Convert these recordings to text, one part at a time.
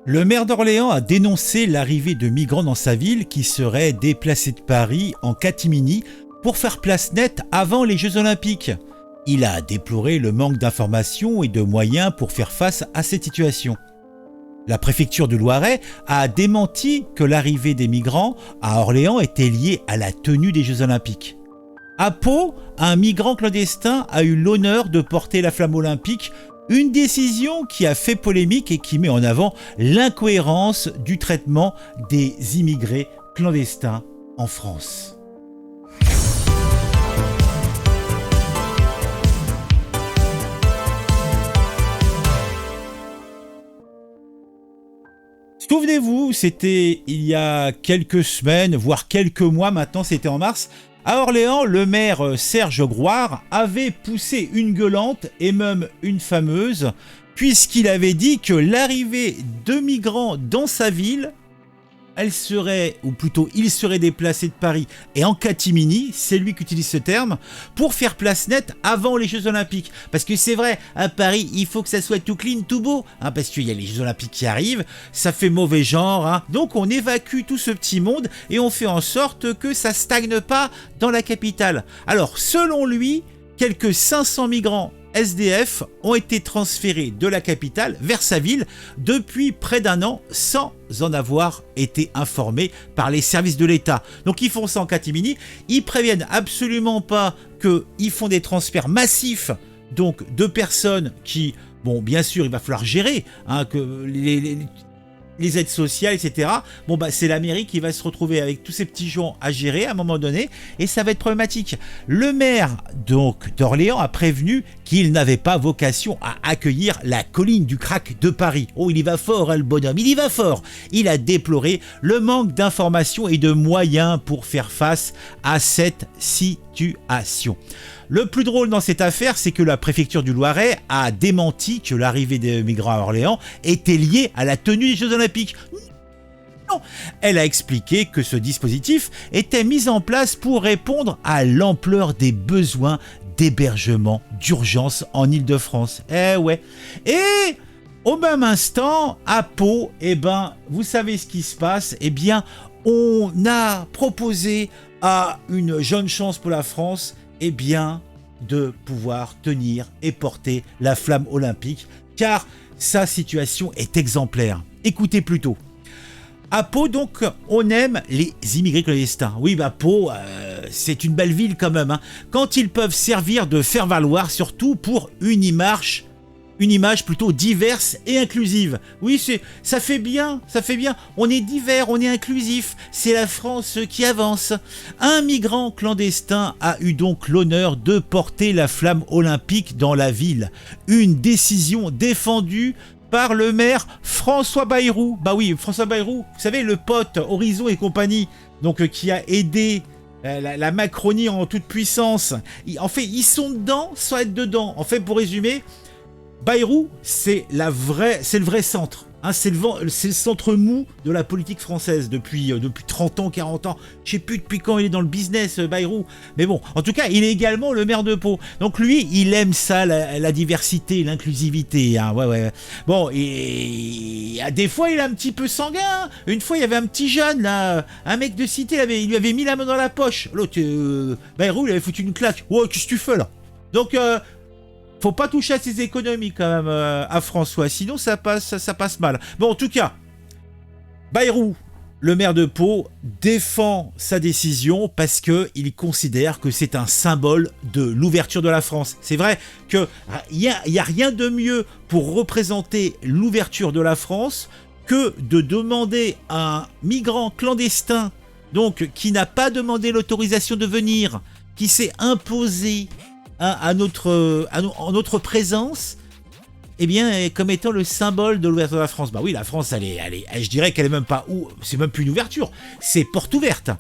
Le maire d'Orléans a dénoncé l'arrivée de migrants dans sa ville qui seraient déplacés de Paris en catimini pour faire place nette avant les Jeux Olympiques. Il a déploré le manque d'informations et de moyens pour faire face à cette situation. La préfecture du Loiret a démenti que l'arrivée des migrants à Orléans était liée à la tenue des Jeux Olympiques. À Pau, un migrant clandestin a eu l'honneur de porter la flamme olympique, une décision qui a fait polémique et qui met en avant l'incohérence du traitement des immigrés clandestins en France. Souvenez-vous, c'était il y a quelques semaines, voire quelques mois maintenant, c'était en mars. À Orléans, le maire Serge Grouard avait poussé une gueulante et même une fameuse, puisqu'il avait dit que l'arrivée de migrants dans sa ville, elle serait, ou plutôt il serait déplacé de Paris et en catimini, c'est lui qui utilise ce terme, pour faire place nette avant les Jeux Olympiques. Parce que c'est vrai, à Paris, il faut que ça soit tout clean, tout beau, parce qu'il y a les Jeux Olympiques qui arrivent, ça fait mauvais genre, donc on évacue tout ce petit monde et on fait en sorte que ça stagne pas dans la capitale. Alors, selon lui, quelques 500 migrants SDF ont été transférés de la capitale vers sa ville depuis près d'un an sans en avoir été informés par les services de l'État. Donc ils font ça en catimini, ils préviennent absolument pas qu'ils font des transferts massifs donc de personnes qui, bon bien sûr il va falloir gérer, que les aides sociales, etc. C'est la mairie qui va se retrouver avec tous ces petits gens à gérer à un moment donné et ça va être problématique. Le maire donc d'Orléans a prévenu qu'il n'avait pas vocation à accueillir la colline du crack de Paris. Oh, il y va fort, le bonhomme, il y va fort. Il a déploré le manque d'informations et de moyens pour faire face à cette situation. Le plus drôle dans cette affaire, c'est que la préfecture du Loiret a démenti que l'arrivée des migrants à Orléans était liée à la tenue des Jeux Olympiques. Non, elle a expliqué que ce dispositif était mis en place pour répondre à l'ampleur des besoins d'hébergement d'urgence en Île-de-France. Eh ouais. Et au même instant, à Pau, vous savez ce qui se passe. On a proposé à une jeune chance pour la France, de pouvoir tenir et porter la flamme olympique, car sa situation est exemplaire. Écoutez plutôt. À Pau, donc, on aime les immigrés clandestins. Oui, Pau, c'est une belle ville quand même, quand ils peuvent servir de faire-valoir, surtout pour une image plutôt diverse et inclusive. Oui, ça fait bien. On est divers, on est inclusif. C'est la France qui avance. Un migrant clandestin a eu donc l'honneur de porter la flamme olympique dans la ville. Une décision défendue par le maire François Bayrou. Oui, François Bayrou, vous savez, le pote Horizon et compagnie, donc qui a aidé la Macronie en toute puissance. En fait, ils sont dedans sans être dedans. En fait, pour résumer, Bayrou, c'est le vrai centre. C'est le centre mou de la politique française depuis 30 ans, 40 ans. Je sais plus depuis quand il est dans le business, Bayrou. Mais bon, en tout cas, il est également le maire de Pau. Donc lui, il aime ça, la diversité, l'inclusivité. Ouais. Bon, et des fois, il est un petit peu sanguin. Une fois, il y avait un petit jeune, là, un mec de cité, il lui avait mis la main dans la poche. L'autre, Bayrou, il avait foutu une claque. Ouais, qu'est-ce que tu fais là? Donc, faut pas toucher à ses économies quand même à François, sinon ça passe mal. Bon, en tout cas, Bayrou, le maire de Pau, défend sa décision parce qu'il considère que c'est un symbole de l'ouverture de la France. C'est vrai qu'il n'y a rien de mieux pour représenter l'ouverture de la France que de demander à un migrant clandestin, donc qui n'a pas demandé l'autorisation de venir, qui s'est imposé en notre présence, comme étant le symbole de l'ouverture de la France. Oui, la France, je dirais qu'elle est même pas c'est même plus une ouverture, c'est porte ouverte.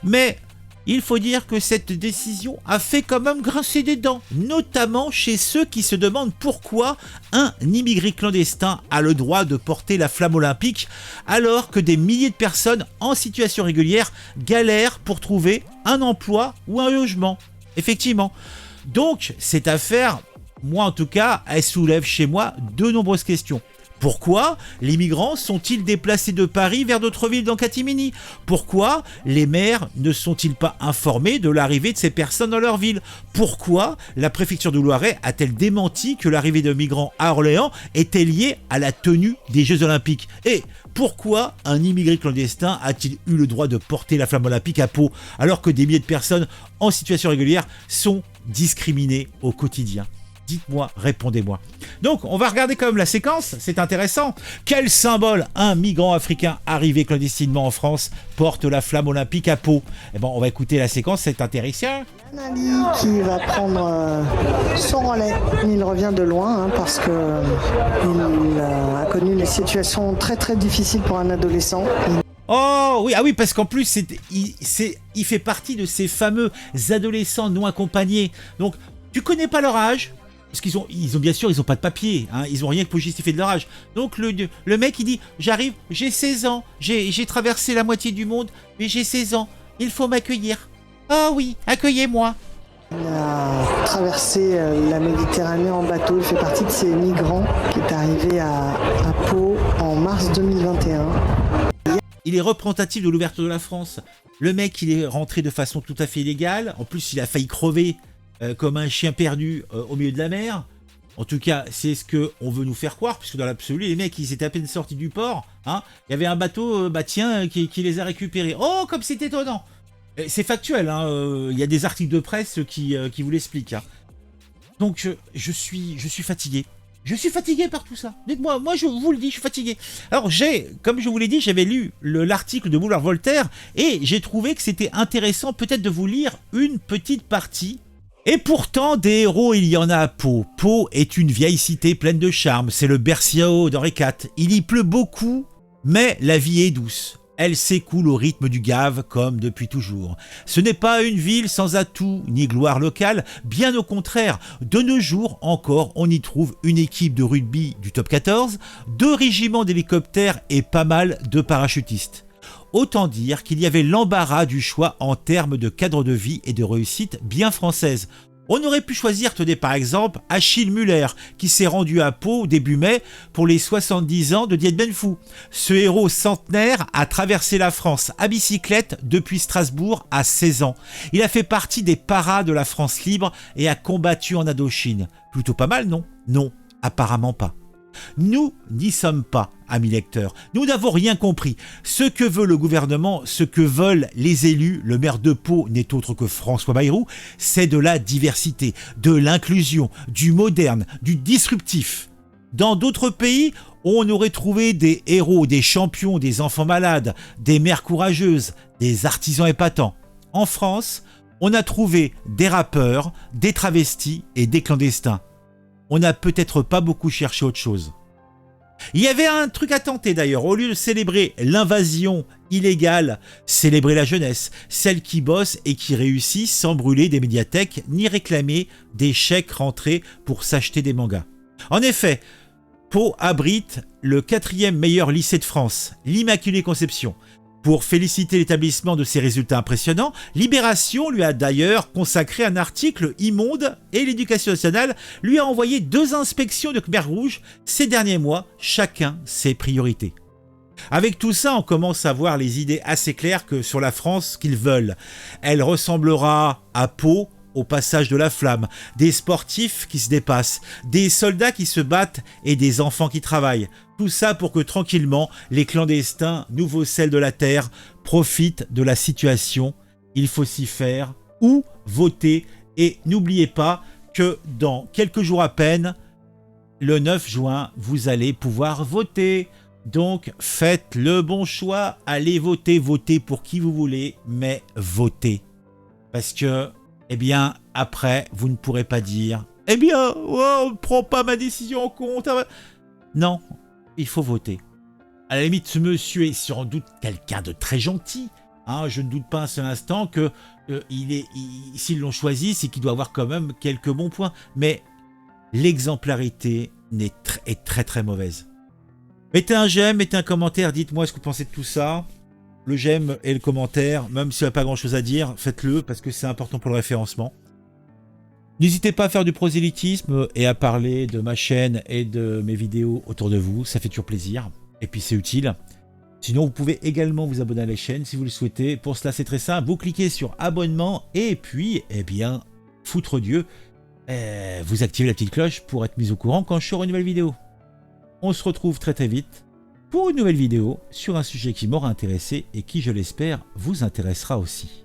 Mais il faut dire que cette décision a fait quand même grincer des dents, notamment chez ceux qui se demandent pourquoi un immigré clandestin a le droit de porter la flamme olympique alors que des milliers de personnes en situation régulière galèrent pour trouver un emploi ou un logement. Effectivement. Donc, cette affaire, moi en tout cas, elle soulève chez moi de nombreuses questions. Pourquoi les migrants sont-ils déplacés de Paris vers d'autres villes dans catimini? Pourquoi les maires ne sont-ils pas informés de l'arrivée de ces personnes dans leur ville? Pourquoi la préfecture du Loiret a-t-elle démenti que l'arrivée de migrants à Orléans était liée à la tenue des Jeux Olympiques? Et pourquoi un immigré clandestin a-t-il eu le droit de porter la flamme olympique à Pau alors que des milliers de personnes en situation régulière sont discriminées au quotidien? Dites-moi, répondez-moi. Donc, on va regarder quand même la séquence, c'est intéressant. Quel symbole un migrant africain arrivé clandestinement en France porte la flamme olympique à Pau? Eh ben, on va écouter la séquence, c'est intéressant. Ali qui va prendre son relais. Il revient de loin parce qu'il a connu des situations très très difficiles pour un adolescent. Oh oui, ah oui, parce qu'en plus, il fait partie de ces fameux adolescents non accompagnés. Donc, tu connais pas leur âge? Parce qu'ils ont bien sûr, ils ont pas de papier, hein, ils ont rien pour justifier de leur âge. Donc le mec il dit, j'arrive, j'ai 16 ans, j'ai traversé la moitié du monde, mais j'ai 16 ans, il faut m'accueillir. Oh oui, accueillez-moi. Il a traversé la Méditerranée en bateau, il fait partie de ces migrants qui est arrivé à Pau en mars 2021. Il est représentatif de l'ouverture de la France. Le mec il est rentré de façon tout à fait illégale, en plus il a failli crever comme un chien perdu au milieu de la mer. En tout cas, c'est ce qu'on veut nous faire croire, puisque dans l'absolu, les mecs, ils étaient à peine sortis du port. Hein. Il y avait un bateau, qui les a récupérés. Oh, comme c'est étonnant! C'est factuel, hein, y a des articles de presse qui vous l'expliquent. Hein. Donc, je suis fatigué. Je suis fatigué par tout ça. Dites-moi, moi je vous le dis, je suis fatigué. Alors comme je vous l'ai dit, j'avais lu l'article de Boulevard Voltaire, et j'ai trouvé que c'était intéressant peut-être de vous lire une petite partie. Et pourtant, des héros, il y en a à Pau. Pau est une vieille cité pleine de charme. C'est le Berciao d'Henri IV. Il y pleut beaucoup, mais la vie est douce. Elle s'écoule au rythme du Gave, comme depuis toujours. Ce n'est pas une ville sans atout ni gloire locale, bien au contraire. De nos jours encore, on y trouve une équipe de rugby du top 14, 2 régiments d'hélicoptères et pas mal de parachutistes. Autant dire qu'il y avait l'embarras du choix en termes de cadre de vie et de réussite bien française. On aurait pu choisir, tenez par exemple, Achille Muller, qui s'est rendu à Pau début mai pour les 70 ans de Dien Bien Phu. Ce héros centenaire a traversé la France à bicyclette depuis Strasbourg à 16 ans. Il a fait partie des paras de la France libre et a combattu en Indochine. Plutôt pas mal, non? Non, apparemment pas. Nous n'y sommes pas, amis lecteurs. Nous n'avons rien compris. Ce que veut le gouvernement, ce que veulent les élus, le maire de Pau n'est autre que François Bayrou, c'est de la diversité, de l'inclusion, du moderne, du disruptif. Dans d'autres pays, on aurait trouvé des héros, des champions, des enfants malades, des mères courageuses, des artisans épatants. En France, on a trouvé des rappeurs, des travestis et des clandestins. On n'a peut-être pas beaucoup cherché autre chose. Il y avait un truc à tenter d'ailleurs, au lieu de célébrer l'invasion illégale, célébrer la jeunesse, celle qui bosse et qui réussit sans brûler des médiathèques ni réclamer des chèques rentrés pour s'acheter des mangas. En effet, Pau abrite le 4e meilleur lycée de France, l'Immaculée Conception. Pour féliciter l'établissement de ses résultats impressionnants, Libération lui a d'ailleurs consacré un article immonde et l'Éducation nationale lui a envoyé 2 inspections de Khmer Rouge ces derniers mois, chacun ses priorités. Avec tout ça, on commence à voir les idées assez claires sur la France qu'ils veulent. Elle ressemblera à Pau au passage de la flamme, des sportifs qui se dépassent, des soldats qui se battent et des enfants qui travaillent. Tout ça pour que tranquillement, les clandestins, nouveaux sels de la terre, profitent de la situation. Il faut s'y faire ou voter. Et n'oubliez pas que dans quelques jours à peine, le 9 juin, vous allez pouvoir voter. Donc faites le bon choix, allez voter, votez pour qui vous voulez, mais votez. Parce que eh bien, après, vous ne pourrez pas dire « Eh bien, on ne prend pas ma décision en compte. » Non, il faut voter. À la limite, ce monsieur est sans doute quelqu'un de très gentil. Hein, je ne doute pas un seul instant que s'ils l'ont choisi, c'est qu'il doit avoir quand même quelques bons points. Mais l'exemplarité est très très mauvaise. Mettez un j'aime, mettez un commentaire, dites-moi ce que vous pensez de tout ça. Le j'aime et le commentaire, même s'il n'y a pas grand chose à dire, faites-le parce que c'est important pour le référencement. N'hésitez pas à faire du prosélytisme et à parler de ma chaîne et de mes vidéos autour de vous, ça fait toujours plaisir. Et puis c'est utile. Sinon, vous pouvez également vous abonner à la chaîne si vous le souhaitez. Pour cela, c'est très simple. Vous cliquez sur abonnement et puis, eh bien, foutre Dieu, vous activez la petite cloche pour être mis au courant quand je sors une nouvelle vidéo. On se retrouve très très vite pour une nouvelle vidéo sur un sujet qui m'aura intéressé et qui, je l'espère, vous intéressera aussi.